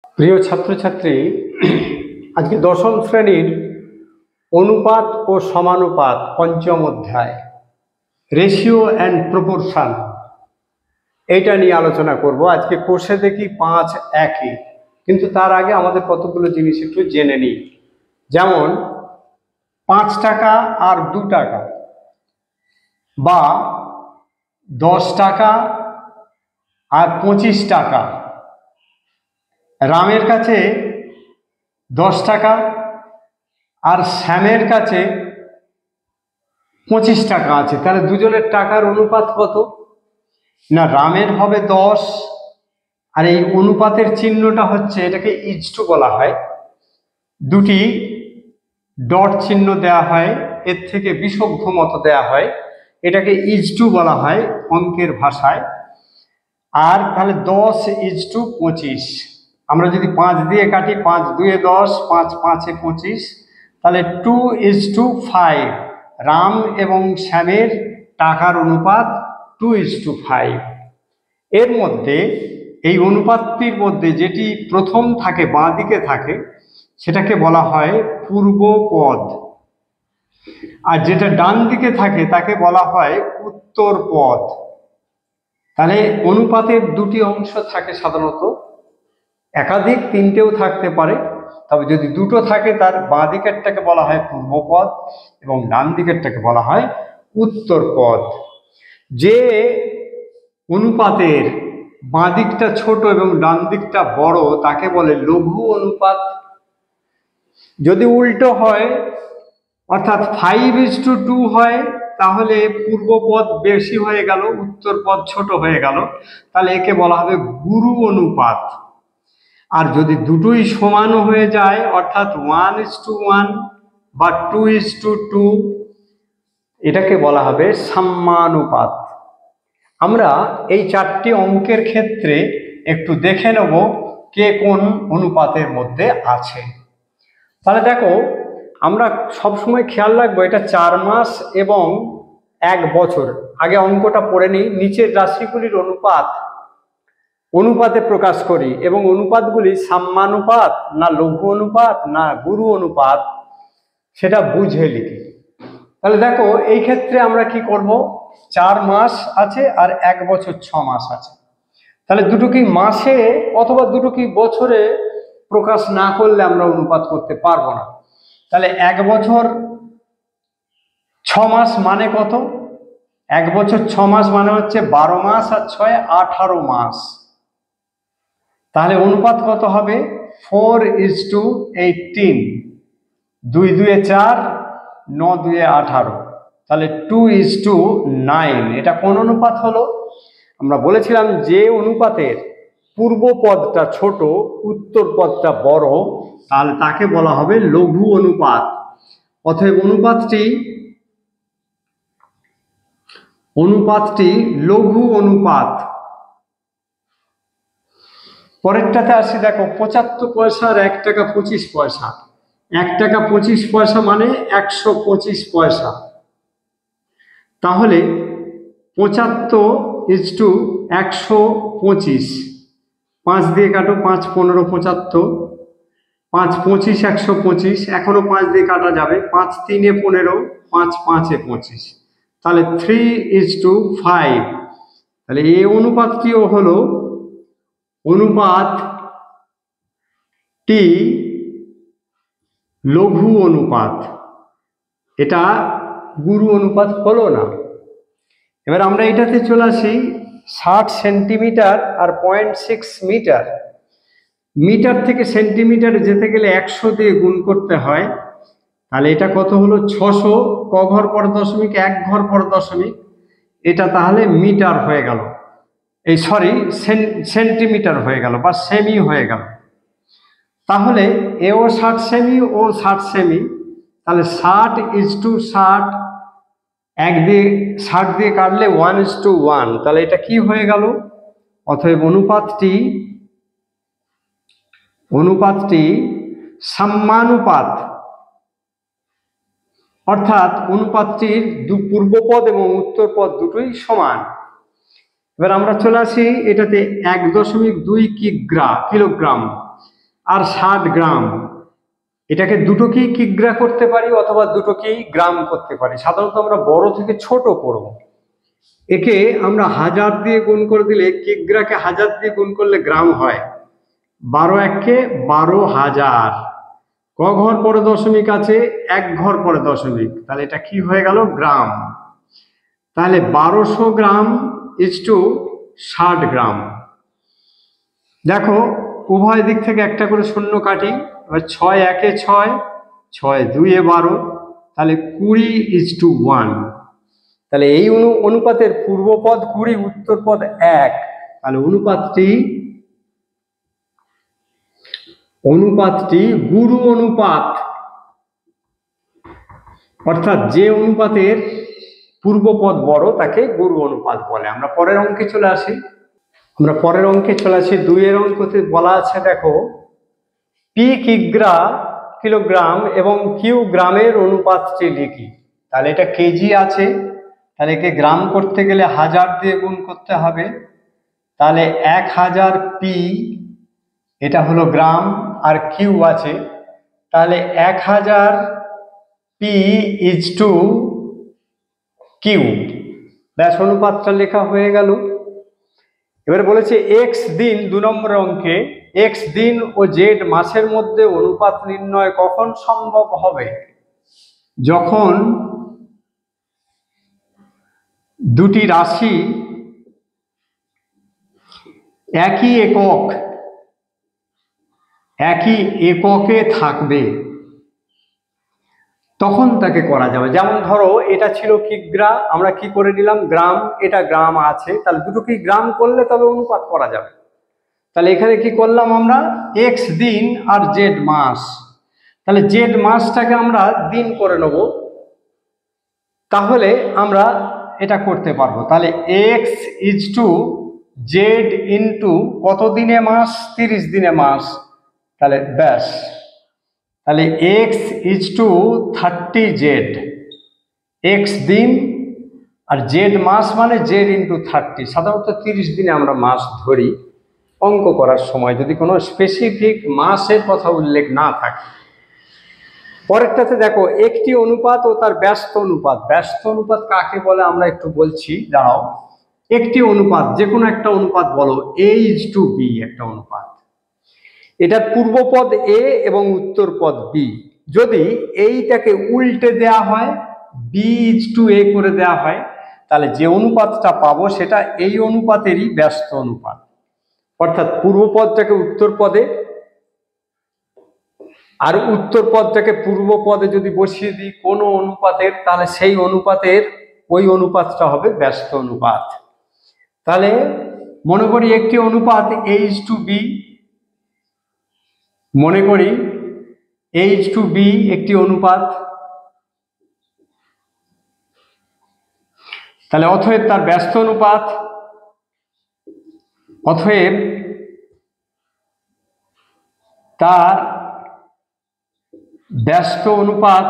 প্রিয় ছাত্রছাত্রী, আজকে দশম শ্রেণীর অনুপাত ও সমানুপাত পঞ্চম অধ্যায় রেশিও অ্যান্ড প্রপোর্শন এইটা নিয়ে আলোচনা করব। আজকে কোষে দেখি 5 একই, কিন্তু তার আগে আমাদের কতগুলো জিনিস একটু জেনে নিই। যেমন 5 টাকা আর 2 টাকা, বা 10 টাকা আর 25 টাকা। রামের কাছে 10 টাকা আর শ্যামের কাছে 25 টাকা আছে, তাহলে দুজনের টাকার অনুপাত কত? না, রামের হবে 10, আর এই অনুপাতের চিহ্নটা হচ্ছে, এটাকে ইজটু বলা হয়, দুটি ডট চিহ্ন দেয়া হয়, এর থেকে বিষগ্ধ মতো দেয়া হয়, এটাকে ইজটু বলা হয় অঙ্কের ভাষায়। আর তাহলে 10:25, আমরা যদি 5 দিয়ে কাটি, 5 2 10, 5 5 25, তাহলে 2:5। রাম এবং শ্যামের টাকার অনুপাত 2:5। এর মধ্যে এই অনুপাতটির মধ্যে যেটি প্রথম থাকে, বাঁ দিকে থাকে, সেটাকে বলা হয় পূর্ব পদ, আর যেটা ডান দিকে থাকে তাকে বলা হয় উত্তর পদ। তাহলে অনুপাতের দুটি অংশ থাকে সাধারণত, একাধিক তিনটেও থাকতে পারে, তবে যদি দুটো থাকে তার বাঁ দিকেরটাকে বলা হয় পূর্ব পদ এবং ডান দিকেরটাকে বলা হয় উত্তর পদ। যে অনুপাতের বাঁ দিকটা ছোট এবং ডান দিকটা বড় তাকে বলে লঘু অনুপাত। যদি উল্টো হয়, অর্থাৎ 5:2 হয়, তাহলে পূর্ব পদ বেশি হয়ে গেল, উত্তর পদ ছোট হয়ে গেল, তাহলে একে বলা হবে গুরু অনুপাত। আর যদি দুটোই সমান হয়ে যায়, অর্থাৎ 1:1 বা 2:2, এটাকে বলা হবে সাম্যানুপাত। আমরা এই 4টি অঙ্কের ক্ষেত্রে একটু দেখে নেব কে কোন অনুপাতের মধ্যে আছে। তাহলে দেখো, আমরা সবসময় খেয়াল রাখবো এটা 4 মাস এবং 1 বছর। আগে অঙ্কটা পড়ে নিই। নিচের রাশিগুলির অনুপাতে প্রকাশ করি, এবং অনুপাতগুলি সাম্যানুপাত না লঘু অনুপাত না গুরু অনুপাত সেটা বুঝে লিখি। তাহলে দেখো, এই ক্ষেত্রে আমরা কি করব, 4 মাস আছে আর 1 বছর 6 মাস আছে। তাহলে দুটো কি মাসে অথবা দুটো কি বছরে প্রকাশ না করলে আমরা অনুপাত করতে পারবো না। তাহলে 1 বছর 6 মাস মানে কত? 1 বছর 6 মাস মানে হচ্ছে 12 মাস আর 6 18 মাস। তাহলে অনুপাত কত হবে? 4:18। 2 2 4, 9 2 18, তাহলে 2:9। এটা কোন অনুপাত হলো? আমরা বলেছিলাম যে অনুপাতের পূর্ব পদটা ছোট, উত্তর পদটা বড়, তাহলে তাকে বলা হবে লঘু অনুপাত। অতএব অনুপাতটি লঘু অনুপাত। পরেরটাতে আসি, দেখো 75 পয়সা আর 1 টাকা 25 পয়সা। 1 টাকা 25 পয়সা মানে 125 পয়সা। তাহলে 75:125, 5 দিয়ে কাটো, 5 15 75, 5 25 125, এখনো 5 দিয়ে কাটা যাবে, 5 3 15, 5 5 25, তাহলে 3:5। তাহলে এই অনুপাতটিও হলো অনুপাতটি লঘু অনুপাত, এটা গুরু অনুপাত হলো না। এবার আমরা এটাতে চলে আসি 60 সেন্টিমিটার আর 0.6 মিটার। মিটার থেকে সেন্টিমিটারে যেতে গেলে 100 দিয়ে গুণ করতে হয়। তাহলে এটা কত হলো? 600, ক ঘর পর দশমিক, 1 ঘর পর দশমিক, এটা তাহলে মিটার হয়ে গেল, এই সরি সেন্টিমিটার হয়ে গেল বা সেমি হয়ে গেল। তাহলে এও 60 সেমি ও 60 সেমি, তাহলে 60:60, 1 দিয়ে 60 দিয়ে কাটলে 1:1, তাহলে এটা কি হয়ে গেল? অতএব অনুপাতটি সাম্যানুপাত, অর্থাৎ অনুপাতটির পূর্বপদ এবং উত্তর পদ দুটোই সমান। এবার আমরা চলে আসি এটাতে 1.2 কিলোগ্রাম। আর 60 গ্রাম, এটাকে দুটোকেই কিগ্রা করতে পারি অথবা দুটোকেই গ্রাম করতে পারি। সাধারণত আমরা বড় থেকে ছোট করব। একে আমরা 1000 দিয়ে গুণ করে দিলে, কিগ্রাকে 1000 দিয়ে গুণ করলে গ্রাম হয়। 12 একে 12,000। ক ঘর পরে দশমিক আছে, 1 ঘর পরে দশমিক, তাহলে এটা কি হয়ে গেল? গ্রাম। তাহলে 1200 গ্রাম ইজ টু 60 গ্রাম। দেখো উভয় দিক থেকে একটা করে শূন্য কাটি। এবার 6 একে 6, 6 দুইয়ে 12, তাহলে 20 ইজ টু 1। তাহলে এই অনুপাতের পূর্বপদ 20, উত্তরপদ 1। তাহলে অনুপাতটি গুরু অনুপাত, অর্থাৎ যে অনুপাতের পূর্বপদ বড় তাকে গুরু অনুপাত বলে। আমরা পরের অঙ্কে চলে আসি। 2 এর অঙ্কতে বলা আছে, দেখো পি কিগ্রা কিলোগ্রাম এবং কিউ গ্রামের অনুপাতটি লিখি। তাহলে এটা কেজি আছে, তাহলে একে গ্রাম করতে গেলে 1000 দিয়ে গুণ করতে হবে। তাহলে 1000 পি, এটা হলো গ্রাম, আর কিউ আছে, তাহলে 1000 পি ইজ টু কিউ। ব্যাস, অনুপাতটা লেখা হয়ে গেল। এবারে বলেছে এক্স দিন, 2 নম্বর অঙ্কে, এক্স দিন ও জেড মাসের মধ্যে অনুপাত নির্ণয় কখন সম্ভব হবে? যখন দুটি রাশি একই এককে থাকবে, তখন তাকে করা যাবে। যেমন ধরো এটা ছিল কিগ্রা, আমরা কি করে নিলাম? গ্রাম। এটা গ্রাম আছে, তাহলে দুটোকেই গ্রাম করলে তবে অনুপাত করা যাবে। তাহলে এখানে কি করলাম আমরা? এক্স দিন আর জেড মাস, তাহলে জেড মাসটাকে আমরা দিন করে নেব, তাহলে আমরা এটা করতে পারবো। তাহলে X is to Z into কত দিনে মাস? 30 দিনে মাস। তাহলে ব্যাস, তাহলে X is to 30 Z, X দিন আর জেড মাস, মানে জেড ইন্টু 30। সাধারণত 30 দিনে আমরা মাস ধরি অঙ্ক করার সময়, যদি কোনো স্পেসিফিক মাসের কথা উল্লেখ না থাকে। পরেরটাতে দেখো একটি অনুপাত ও তার ব্যস্ত অনুপাত। ব্যস্ত অনুপাত কাকে বলে আমরা একটু বলছি, দাঁড়াও। একটি অনুপাত, যে কোনো একটা অনুপাত বলো, এ ইজ টু বি একটা অনুপাত, এটার পূর্বপদ এ এবং উত্তরপদ বি। যদি এইটাকে উল্টে দেয়া হয়, বি ইজ টু এ করে দেয়া হয়, তাহলে যে অনুপাতটা পাবো সেটা এই অনুপাতেরই ব্যস্ত অনুপাত। অর্থাৎ পূর্বপদটাকে উত্তরপদে আর উত্তরপদটাকে পূর্বপদে যদি বসিয়ে দিই কোনো অনুপাতের, তাহলে সেই অনুপাতের ওই অনুপাতটা হবে ব্যস্ত অনুপাত। তাহলে মনে করি একটি অনুপাত এ ইজ টু বি, মনে করি এ ইজ টু বি একটি অনুপাত, তাহলে অতএব তার ব্যস্ত অনুপাত, অতএব তার ব্যস্ত অনুপাত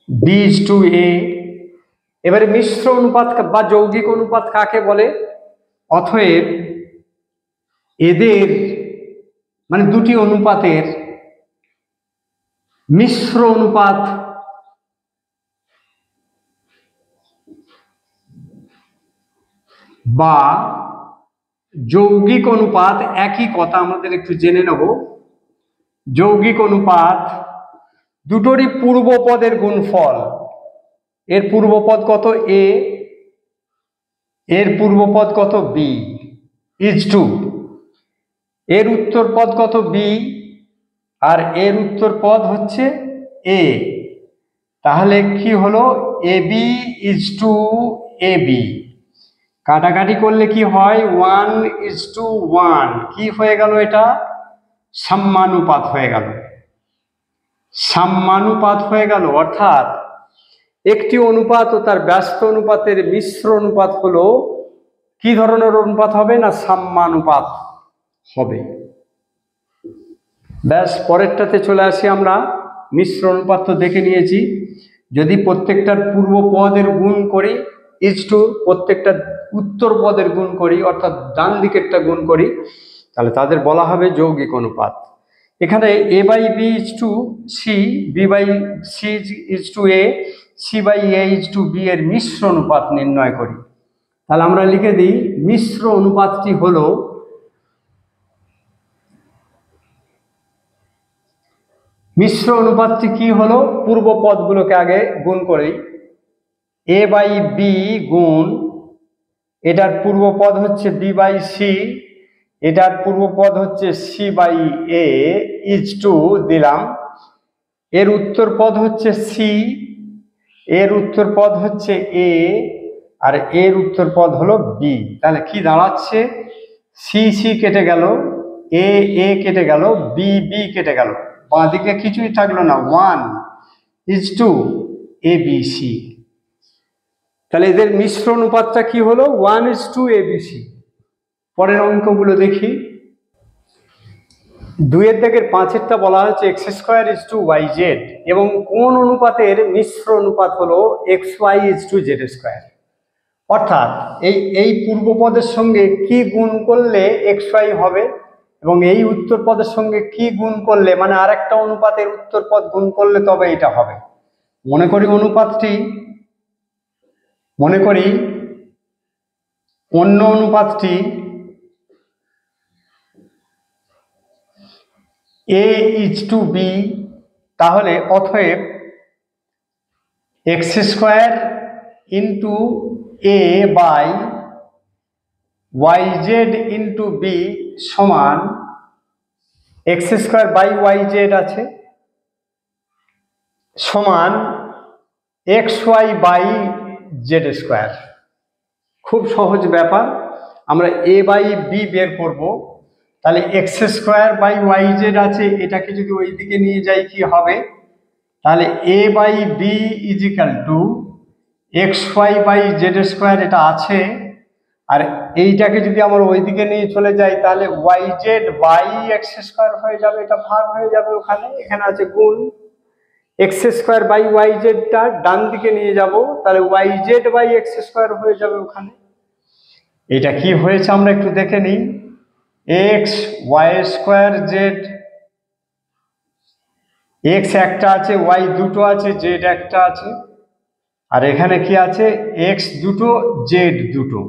বি ইজ টু এ। এবারে মিশ্র অনুপাত বা যৌগিক অনুপাত কাকে বলে? অতএব এদের মানে দুটি অনুপাতের মিশ্র অনুপাত বা যৌগিক অনুপাত, একই কথা, আমাদের একটু জেনে নেব। যৌগিক অনুপাত দুটোরই পূর্বপদের গুণফল, এর পূর্বপদ কত এ, এর পূর্বপদ কত বি, ইজ টু এর উত্তরপদ কত বি আর এর উত্তরপদ হচ্ছে এ। তাহলে কি হলো? A B is to A B. কাটাকাটি করলে কি হয়? 1 ইজ টু 1। কি হয়ে গেল? এটা সাম্যানুপাত হয়ে গেল। সাম্যানুপাত হয়ে গেল, অর্থাৎ একটি অনুপাত ও তার ব্যস্ত অনুপাতের মিশ্র অনুপাত হলো কি ধরনের অনুপাত হবে? না সাম্যানুপাত হবে। ব্যাস, পরেরটাতে চলে আসি আমরা। মিশ্র অনুপাত তো দেখে নিয়েছি। যদি প্রত্যেকটার পূর্ব পদের গুণ করি ইজ টু প্রত্যেকটা উত্তর পদের গুণ করি, অর্থাৎ ডান দিকেরটা গুণ করি, তাহলে তাদের বলা হবে যৌগিক অনুপাত। এখানে a by b is to C, b by C is to A, C by A is to B এর মিশ্র অনুপাত নির্ণয় করি। তাহলে আমরা লিখে দিই মিশ্র অনুপাতটি হলো কি হলো, পূর্ব পদগুলোকে আগে গুণ করি। a বাই বি গুণ এটার পূর্ব পদ হচ্ছে b বাই সি, এটার পূর্ব পদ হচ্ছে C by A is to দিলাম, এর উত্তর পদ হচ্ছে সি, এর উত্তর পদ হচ্ছে এ, আর এর উত্তর পদ হলো বি। তাহলে কি দাঁড়াচ্ছে, সি সি কেটে গেল, এ এ কেটে গেল, বি বি কেটে গেল, বাঁদিকে কিছুই থাকলো না, 1 is to A b c. তাহলে এদের মিশ্র অনুপাতটা কি হলো, 1 is to A b c. পরের অঙ্কগুলো দেখি। 2-এর দাগের 5-এরটা বলা হচ্ছে x square is to y z, এবং কোন অনুপাতের মিশ্র অনুপাত হলো x y is to Z square. অর্থাৎ এই পূর্ব পদের সঙ্গে কি গুণ করলে এক্স ওয়াই হবে, এবং এই উত্তর পদের সঙ্গে কি গুণ করলে, মানে আরেকটা অনুপাতের উত্তর পদ গুণ করলে তবে এটা হবে। মনে করি অন্য অনুপাতটি a ইজ টু বি, তাহলে অতএব X square into A by Y Z into B সমান X square by Y Z আছে সমান X Y by Z square. খুব সহজ ব্যাপার, আমরা এ বাই বি বের করব। তাহলে x square by Y Z আছে, এটাকে যদি ওই দিকে নিয়ে যাই কি হবে, তাহলে A by B is equal to X Y by Z square, এটা আছে। আর এইটাকে যদি আমরা ওই দিকে নিয়ে চলে যাই তাহলে y Z by x square হয়ে যাবে, এটা ভাগ হয়ে যাবে ওখানে, এখানে আছে গুণ। এক্স স্কোয়ার বাই ওয়াই জেডটা ডান দিকে নিয়ে যাব, তাহলে y Z by x square হয়ে যাবে ওখানে। এটা কি হয়েছে আমরা একটু দেখে নিই। X y square z, x একটা আছে, ওয়াই দুটো আছে, জেড একটা আছে, আর এখানে কি আছে, এক্স দুটো জেড দুটো।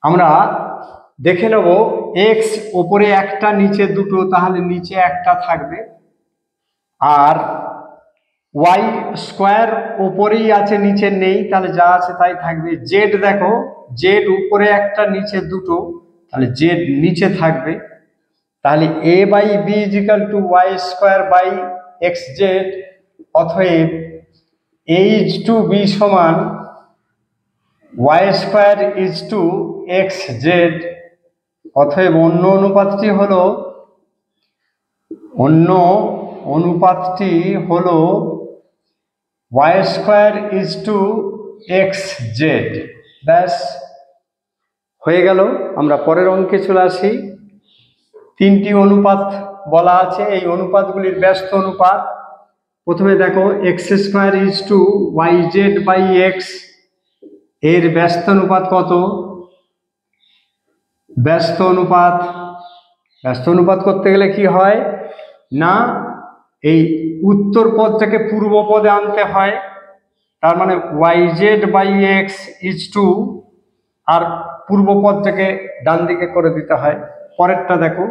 আমরা দেখে নেব এক্স ওপরে একটা নিচে দুটো, তাহলে নিচে একটা থাকবে, আর ওয়াই স্কোয়ার ওপরেই আছে নিচে নেই, তাহলে যা আছে তাই থাকবে। জেড দেখো, জেড উপরে একটা নিচে দুটো, তাহলে জেড নিচে থাকবে। তাহলে A by B is equal to Y square by X Z, অতএব এ ইজ টু বি সমান Y square is to X Z. অতএব অন্য অনুপাতটি হলো Y square is to X Z. ব্যাস হয়ে গেল। আমরা পরের অঙ্কে চলে আসি। 3টি অনুপাত বলা আছে, এই অনুপাতগুলির ব্যস্ত অনুপাত। প্রথমে দেখো x square is to y Z by x, এর ব্যস্ত অনুপাত কত? ব্যস্ত অনুপাত করতে গেলে কি হয় না, এই উত্তর পদটাকে পূর্ব পদে আনতে হয়। তার মানে Y Z by X is to, আর পূর্ব পদটাকে ডান দিকে করে দিতে হয়। পরেরটা দেখো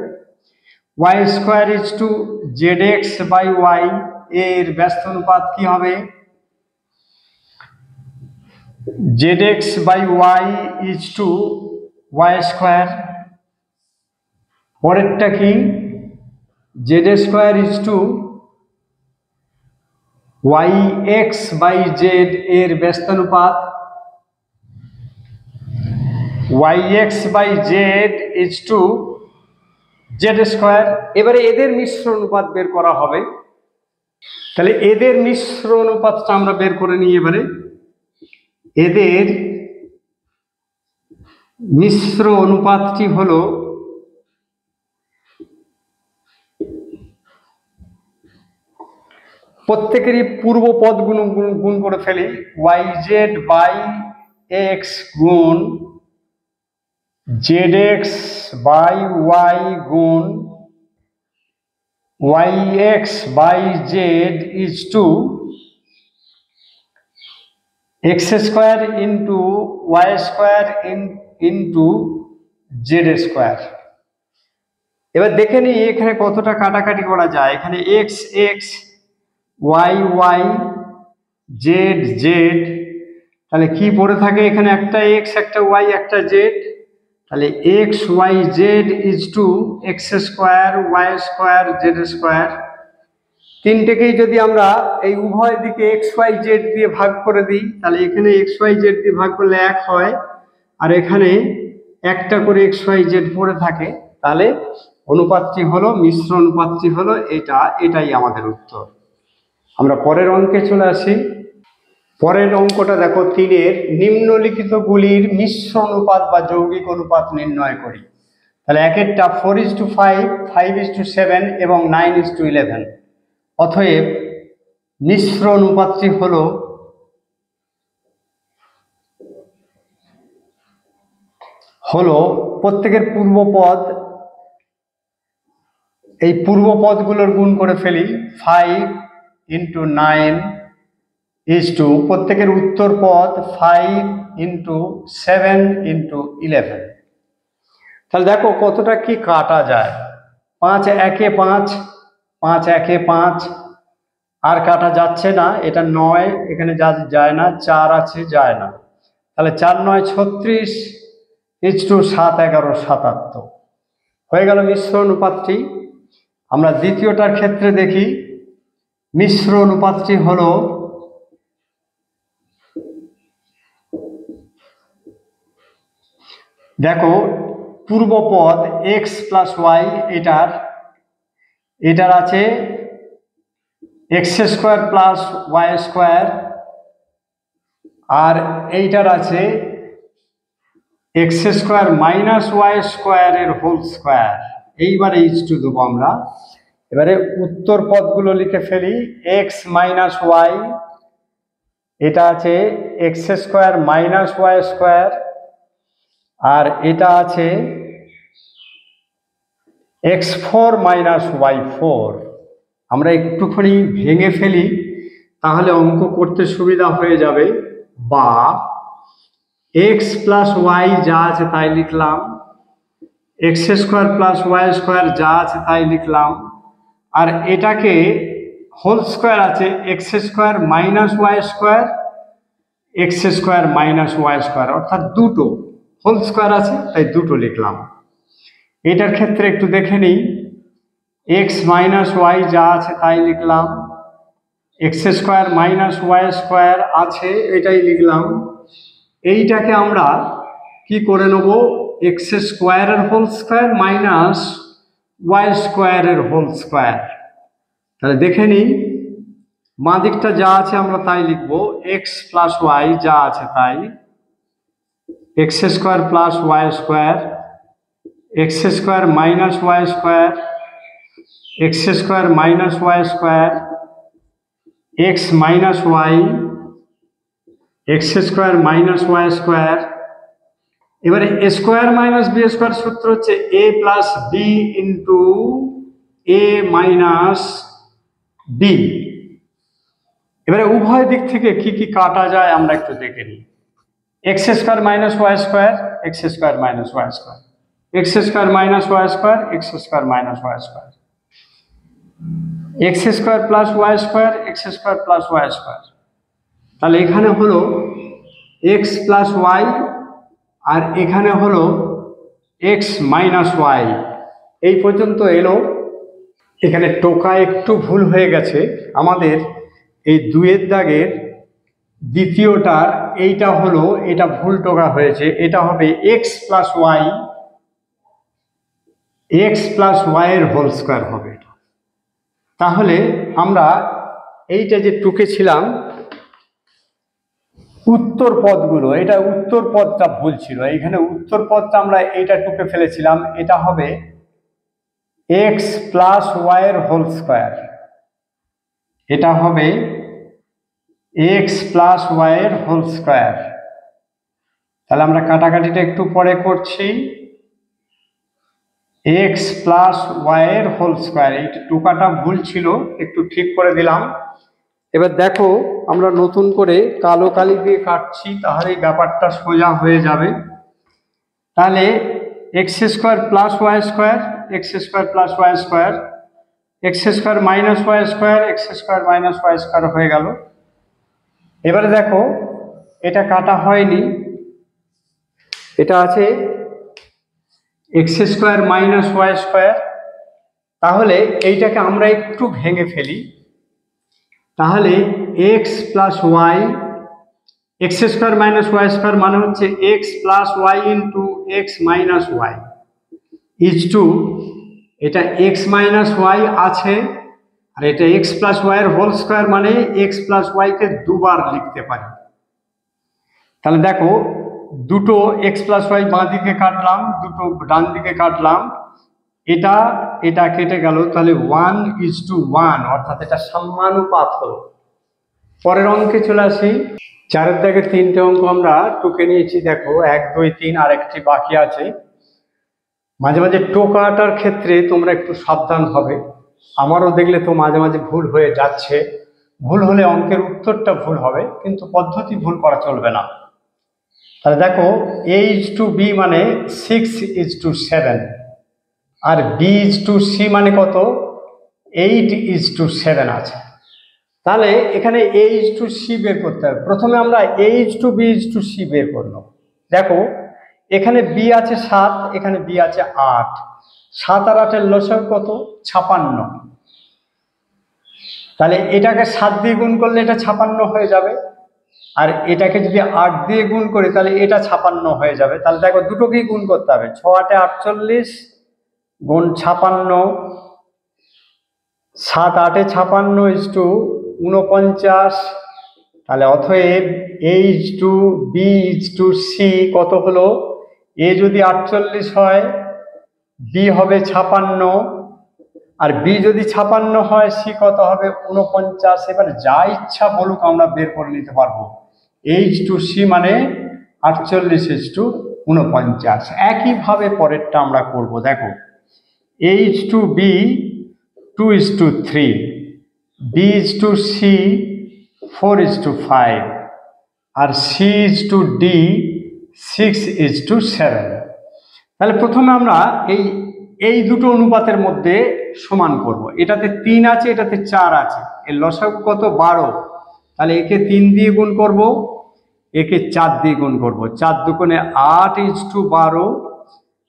Y square is to Z X by Y, এর ব্যস্ত অনুপাত কি হবে? Z X by Y is to Y square. পরেরটা কি, Z square is to Y X by Z, এর ব্যস্ত অনুপাত Y X by Z is to Z square. এবারে এদের মিশ্র অনুপাত বের করা হবে। তাহলে এদের মিশ্র অনুপাতটা আমরা বের করে নিই। এবারে এদের মিশ্র অনুপাতটি হলো প্রত্যেকেরই পূর্ব পদ গুণ করে ফেলি। ওয়াই জেড বাই এক্স গুণ zx বাই y গুণ yx by z is to x square into y square into z square. এবার দেখে নিই এখানে কতটা কাটাকাটি করা যায়। এখানে x x, y y, z z, তাহলে কি পড়ে থাকে এখানে একটা এক্স একটা ওয়াই একটা জেড, তাহলে X Y Z is to X square Y square Z square. তিনটেকেই যদি আমরা এই উভয় দিকে এক্স ওয়াই জেড দিয়ে ভাগ করে দিই, তাহলে এখানে এক্স ওয়াই জেড দিয়ে ভাগ করলে 1 হয়, আর এখানে একটা করে এক্স ওয়াই জেড পড়ে থাকে। তাহলে অনুপাতটি হলো, মিশ্র অনুপাতটি হলো এটা, এটাই আমাদের উত্তর। আমরা পরের অঙ্কে চলে আসি। পরের অঙ্কটা দেখো, 3-এর নিম্নলিখিতগুলির মিশ্র অনুপাত বা যৌগিক অনুপাত নির্ণয় করি। তাহলে একেরটা 4:5, 5:7 এবং 9:11। অতএব মিশ্র অনুপাতটি হলো প্রত্যেকের পূর্বপদ, এই পূর্বপদগুলোর গুণ করে ফেলি। 5 × 9 ইজ টু প্রত্যেকের উত্তর পদ 5 × 7 × 11। তাহলে দেখো কতটা কি কাটা যায়। 5 একে 5, 5 একে 5, আর কাটা যাচ্ছে না। এটা 9, এখানে যায় না, 4 আছে, যায় না। তাহলে 4 × 9 = 36 ইজ টু 7 × 11 = 77। হয়ে গেল মিশ্র অনুপাতটি। আমরা দ্বিতীয়টার ক্ষেত্রে দেখি। মিশ্র অনুপাতটি হলো দেখো পূর্বপদ x + y, এটার আছে x² + y², আর এইটার আছে x² - y² এর হোল স্কয়ার। এইবারে ইজ টু দেবো আমরা। এবারে উত্তর পদগুলো লিখে ফেলি। x - y, এটা আছে x² - y², আর এটা আছে x4 - y4। আমরা একটুখানি ভেঙে ফেলি, তাহলে অঙ্ক করতে সুবিধা হয়ে যাবে। বা x + y যা আছে তাই লিখলাম, x² + y² যা আছে তাই লিখলাম, আর এটাকে হোল স্কয়ার আছে x² - y², x² - y², অর্থাৎ দুটো হোল স্কয়ার আছে, তাই দুটো লিখলাম। এটার ক্ষেত্রে একটু দেখে নিই। x - y যা আছে তাই লিখলাম, x² - y² আছে, এটাই লিখলাম। এইটাকে আমরা কি করে নেব, x² এর হোল স্কয়ার মাইনাস y² এর হোল স্কয়ার। তাহলে দেখে নিই, বাঁ দিকটা যা আছে আমরা তাই লিখবো, x + y যা আছে তাই, x² + y², x² - y², x² - y², x - y, x² - y²। এবারে a² - b² সূত্র হচ্ছে a + b × a - b। এবারে উভয় দিক থেকে কি কি কাটা যায় আমরা একটু দেখে নিই। x² - y², x² - y², x² - y², x² - y², x² - y², x² + y²। তাহলে এখানে হলো x + y, আর এখানে হলো x - y। এই পর্যন্ত এলো। এখানে টোকা একটু ভুল হয়ে গেছে আমাদের। এই 2-এর দাগের দ্বিতীয়টার এইটা হলো, এটা ভুল টোকা হয়েছে। এটা হবে x + y, x + y এর হোল স্কয়ার হবে। তাহলে আমরা এইটা যে টুকেছিলাম উত্তর পদগুলো, এটা উত্তর পদটা ভুল ছিল। এইখানে উত্তর পদটা আমরা এইটা টুকে ফেলেছিলাম। এটা হবে x + y এর হোল স্কয়ার, এটা হবে x + y এর হোল স্কয়ার। তাহলে আমরা কাটাকাটিটা একটু পরে করছি। এক্স প্লাস ওয়াই এর হোল স্কোয়ার। এই টোকাটা ভুল ছিল, একটু ঠিক করে দিলাম। এবার দেখো আমরা নতুন করে কালো কালি দিয়ে কাটছি, তাহলে ব্যাপারটা সোজা হয়ে যাবে। তাহলে x square plus y square, x square plus y square, x square minus y square, x square minus y square হয়ে গেল। এবারে দেখো এটা কাটা হয়নি, এটা আছে x square minus y square. তাহলে এইটাকে আমরা একটু ভেঙে ফেলি। তাহলে x plus y, x square minus y square মানে হচ্ছে x plus y into x minus y is to, এটা এক্স মাইনাস ওয়াই আছে, আর এটা এক্স প্লাস ওয়াই এর হোল স্কোয়ার মানে এক্স প্লাস ওয়াইকে দুবার লিখতে পারি। তাহলে দেখো দুটো এক্স প্লাস ওয়াই বাঁ দিকে কাটলাম, দুটো ডান দিকে কাটলাম, এটা এটা কেটে গেল, তাহলে 1:1, অর্থাৎ এটা সমানুপাত হলো। পরের অঙ্কে চলে আসি। 4-এর দাগে 3টে অঙ্ক আমরা টুকে নিয়েছি। দেখো 1, 2, 3 আর একটি বাকি আছে। মাঝে মাঝে টোকাটার ক্ষেত্রে তোমরা একটু সাবধান হবে। আমারও দেখলে তো মাঝে মাঝে ভুল হয়ে যাচ্ছে। ভুল হলে অঙ্কের উত্তরটা ভুল হবে, কিন্তু পদ্ধতি ভুল করা চলবে না। তাহলে দেখো a:b মানে 6:7, আর b:c মানে কত, 8:7 আছে। তাহলে এখানে a:c বের করতে হবে। প্রথমে আমরা a:b:c বের করব। দেখো এখানে b আছে 7, এখানে b আছে 8, 7 আর 8 এর লসাগু কত, 56। তাহলে এটাকে 7 দিয়ে গুণ করলে এটা 56 হয়ে যাবে, আর এটাকে যদি 8 দিয়ে গুণ করি তাহলে এটা 56 হয়ে যাবে। তাহলে দেখো দুটোকেই গুণ করতে হবে, 6 8 48 গুণ 56, 7 8 56 ইজ টু 49। তাহলে অতএব a:b:c কত হলো, এ যদি 48 হয়, বি হবে 56, আর বি যদি 56 হয়, সি কত হবে 49। এবার যা ইচ্ছা বলুক আমরা বের করে নিতে পারবো। h/c মানে 48:49। একইভাবে পরেরটা আমরা করব। দেখো h/b 2:3, b/c 4:5, আর c/d 6:7। তাহলে প্রথমে আমরা এই দুটো অনুপাতের মধ্যে সমান করব। এটাতে 3 আছে, এটাতে 4 আছে, এর লসাগু কত 12। তাহলে একে 3 দিয়ে গুণ করব, একে 4 দিয়ে গুণ করব। 4 দুগুণে 8:12,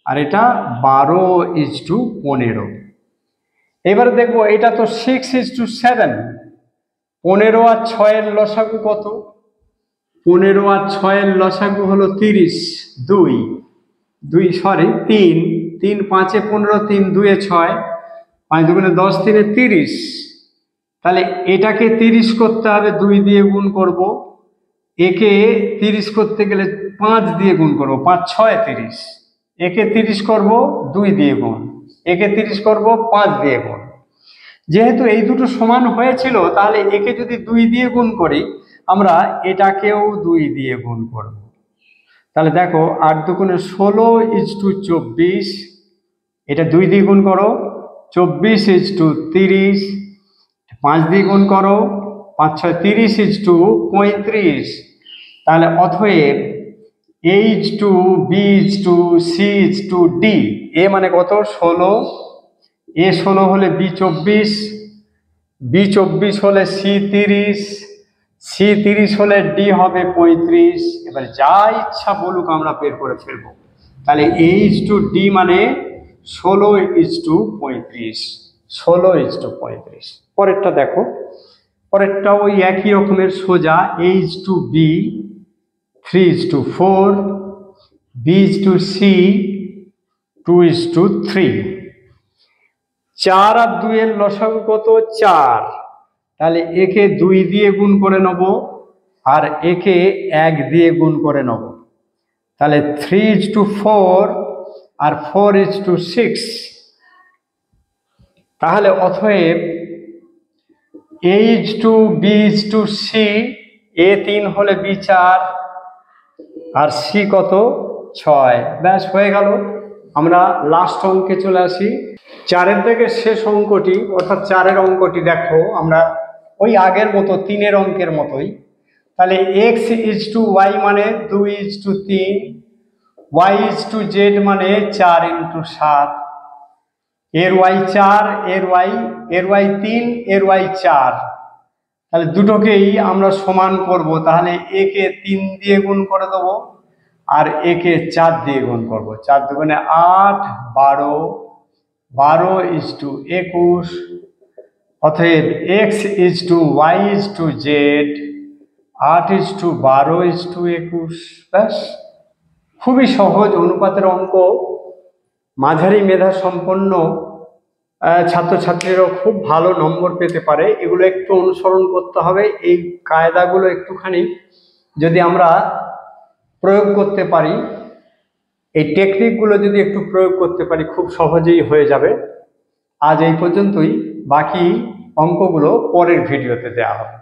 আর এটা 12:15। এবারে দেখবো এটা তো 6:7। 15 আর 6 এর লসাগু কত, 15 আর 6 এর লসাগু হলো 30। 3 5 15, 3 2 6, 5 দুগুণে 10, 3 30। তাহলে এটাকে 30 করতে হবে, 2 দিয়ে গুণ করব। একে 30 করতে গেলে 5 দিয়ে গুণ করব, 5 6 30। একে 30 করব 2 দিয়ে গুণ, একে 30 করব 5 দিয়ে গুণ। যেহেতু এই দুটো সমান হয়েছিল, তাহলে একে যদি 2 দিয়ে গুণ করি, আমরা এটাকেও 2 দিয়ে গুণ করব। তাহলে দেখো 8 দুগুণে 16:24, এটা 2 দিয়ে গুণ করো, 24:30, 5 দিয়ে গুণ করো, 5 6 30:35। তাহলে অতএব h/b/c/d, এ মানে কত 16, এ 16 হলে b/24, b/24 হলে c/30, c/30 হলে d হবে 35। এবার যা ইচ্ছা বলুক আমরা বের করে ফেলবো। তাহলে h/d মানে 16:35, 16:35। পরেরটা দেখো, পরেরটা ওই একই রকমের সোজা। h/b 3:4, b/c 2:3। 4 আর 2 এর লসাগু কত 4। তাহলে একে 2 দিয়ে গুণ করে নেব, আর একে 1 দিয়ে গুণ করে নেব। তাহলে 3:4 আর 4:6। তাহলে অতএব h/b/c, এ 3 হলে b 4, আর c কত 6। ব্যাস হয়ে গেল। আমরা লাস্ট অঙ্কে চলে আসি। 4-এর থেকে শেষ অঙ্কটি অর্থাৎ 4-এর অঙ্কটি দেখো আমরা ওই আগের মতো 3-এর অঙ্কের মতোই। তাহলে x/y মানে 2:3, y/z মানে 4x7, এর y 4, এর y 3, এর y 4। তাহলে দুটোকেই আমরা সমান করব। তাহলে a কে 3 দিয়ে গুণ করে দেবো আর a কে 4 দিয়ে গুণ করব। 4 দুগুণে 8, 12, 12:21। অতএব x/y/z 8:12:21। ব্যাস, খুবই সহজ অনুপাতের অঙ্ক। মাঝারি মেধা সম্পন্ন ছাত্রছাত্রীরাও খুব ভালো নম্বর পেতে পারে। এগুলো একটু অনুসরণ করতে হবে। এই কায়দাগুলো একটুখানি যদি আমরা প্রয়োগ করতে পারি, এই টেকনিকগুলো যদি একটু প্রয়োগ করতে পারি, খুব সহজেই হয়ে যাবে। আজ এই পর্যন্তই, বাকি অঙ্কগুলো পরের ভিডিওতে দেওয়া হবে।